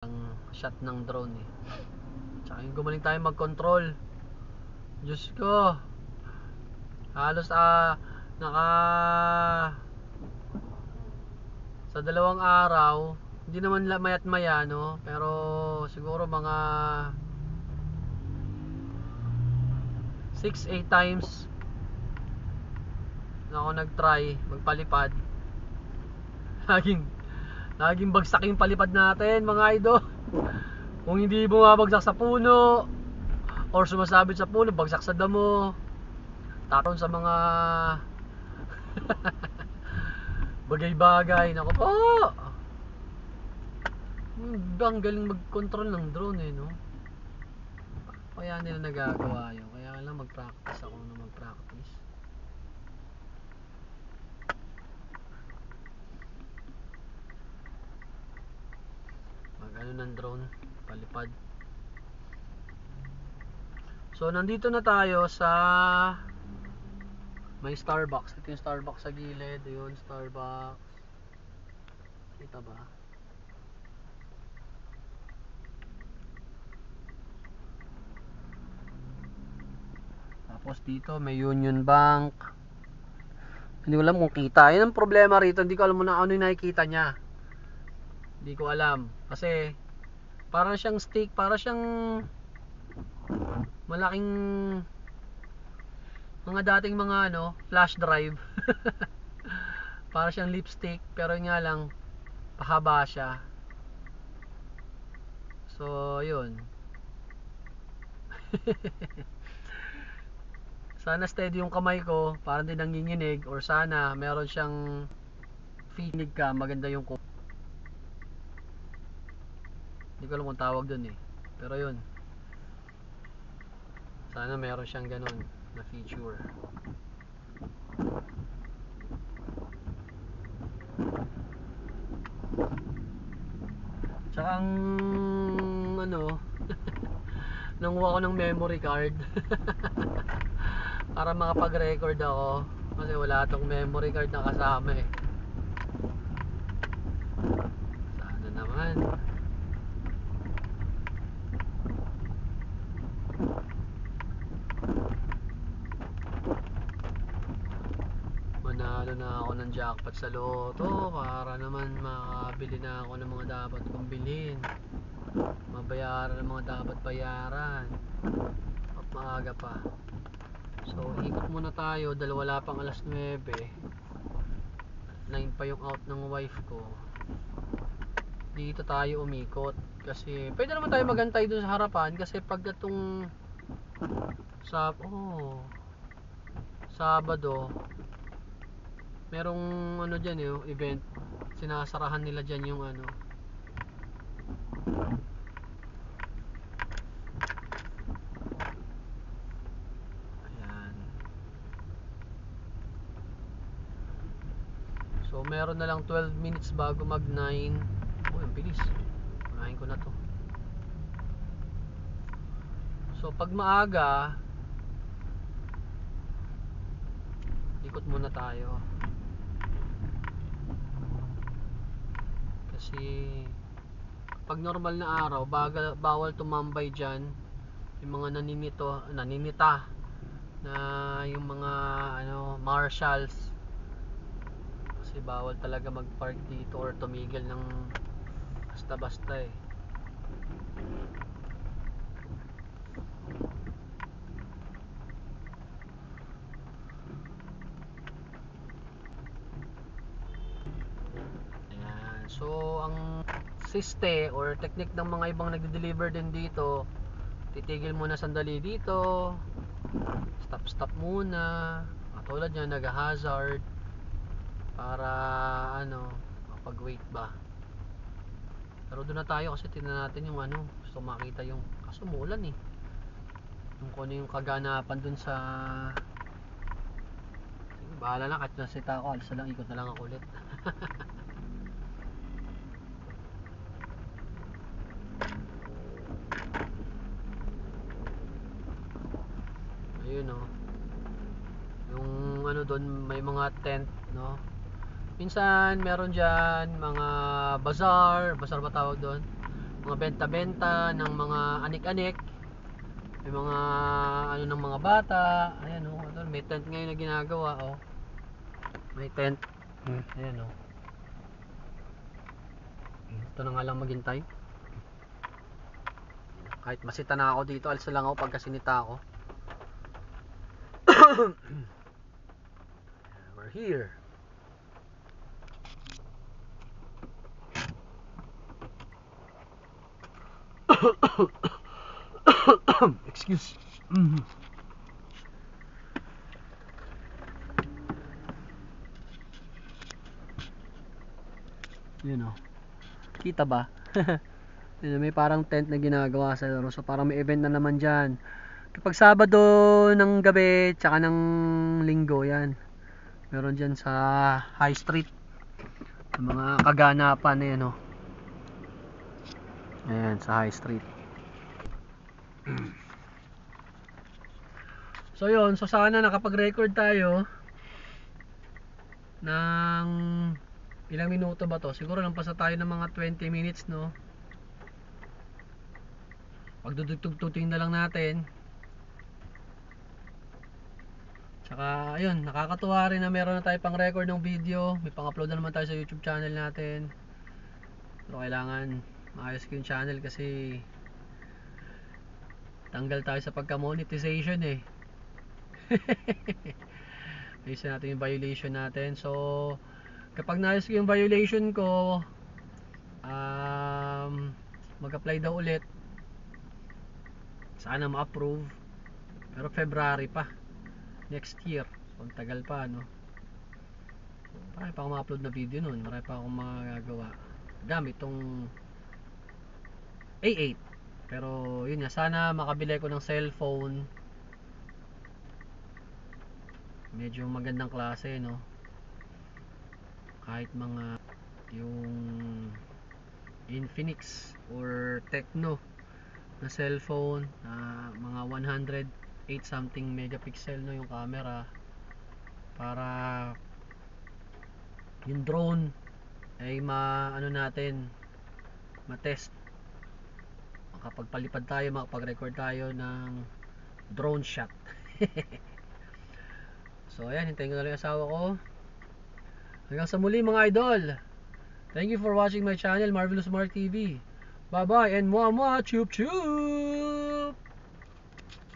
ang shot ng drone eh. Tsaka yung gumaling tayo mag-control. Diyos ko. Halos naka sa 2 araw, hindi naman mayat maya no, pero siguro mga 6-8 times na ako nag-try magpalipad. Laging bagsak yung palipad natin mga idol. Kung hindi bumabagsak sa puno or sumasabit sa puno, bagsak sa damo, taron sa mga bagay-bagay. Nako po. Ang galing mag-control ng drone eh, no? Kaya nila nagagawa yun. Kaya lang mag-practice ako na mag-practice. Mag-ano ng drone, palipad. So, nandito na tayo sa may Starbucks. Ito yung Starbucks sa gilid. Yun, Starbucks. Kita ba? Tapos dito may Union Bank. Hindi ko alam kung kita. Yan ang problema rito. Hindi ko alam na ano yung nakikita niya. Hindi ko alam. Kasi parang siyang stick. Parang siyang malaking mga dating mga ano, flash drive. Parang siyang lipstick. Pero nga lang pahaba siya. So yun. Sana steady yung kamay ko, parang din nanginginig, or sana meron siyang feeding ka, maganda yung cook. Hindi ko alam kung tawag dun eh. Pero yun. Sana meron siyang ganun na feature. Tsaka ang ano, nanguha ko ng memory card. Para makapag-record ako kasi wala tong memory card na kasama eh. Sana naman. Manalo na ako ng jackpot sa loto para naman makabili na ako ng mga dapat kong bilhin. Mabayaran ng mga dapat bayaran. Maaga pa. So, ikot muna tayo dahil wala pang alas 9. 9 pa yung out ng wife ko. Dito tayo umikot. Kasi, pwede naman tayo magantay dun sa harapan. Kasi pag itong Sabado, merong ano dyan yung event. Sinasarahan nila dyan yung ano. So meron na lang 12 minutes bago mag 9. Oh, ang bilis. Unahin ko na to. So pag maaga, ikot muna tayo. Kasi pag normal na araw, bawal tumambay dyan. Yung mga naninita na yung mga ano, marshals. Kasi bawal talaga mag-park dito or tumigil ng basta-basta eh. Ayan. So ang siste or technique ng mga ibang nagde-deliver din dito, titigil muna sandali dito, stop muna, katulad yan, nag-hazard para ano, makapag-wait ba. Pero doon na tayo kasi tingnan natin yung ano, gusto makita yung, kaso umulan eh, yung kung ano yung kaganapan dun sa, bahala na, kahit nasita ako, alis na lang, ikot na lang ako ulit. Ayun oh, yung ano doon, may mga tent no. Minsan meron dyan mga bazaar ba tawag doon? mga benta-benta ng mga anik-anik, may mga ano ng mga bata. Ayan oh, may tent ngayon na ginagawa oh. May tent. Ayan oh. Ito na nga lang maghintay. Kahit masita na ako dito, alis na lang ako pagka sinita ako. We're here. Excuse. Yun oh. Kita ba? Yun, may parang tent na ginagawa sa laro. So parang may event na naman dyan. Kapag Sabado ng gabi, tsaka ng Linggo, yan. Meron dyan sa High Street. Mga kaganapan, yan oh. Ayan, sa High Street. So yun, so sana nakapag-record tayo ng ilang minuto ba to? Siguro lang pasa tayo ng mga 20 minutes, no? Pagdudugtug-tuting na lang natin. Tsaka ayun, nakakatuwa rin na meron na tayo pang record ng video. May pang-upload na naman tayo sa YouTube channel natin. Pero kailangan maayos ko yung channel kasi tanggal tayo sa pagka-monetization eh. Ayusin natin yung violation natin. So kapag naayos ko yung violation ko, mag-apply daw ulit. Sana ma-approve. Pero February pa next year. So tagal pa, no? Marami pa akong ma-upload na video nun. Marami pa akong magagawa gamit tong A8. Pero yun nga, sana makabili ko ng cellphone medyo magandang klase, no? Kahit mga yung Infinix or Tecno na cellphone na mga 108 something megapixel, no, yung camera, para yung drone ay ano natin, ma-test. Makapagpalipad tayo, makapag-record tayo ng drone shot. So ayan, hintayin ko na lang yung asawa ko. Hanggang sa muli mga idol. Thank you for watching my channel, Marvelous Mark TV. Bye bye and mwah mwah, chup chup.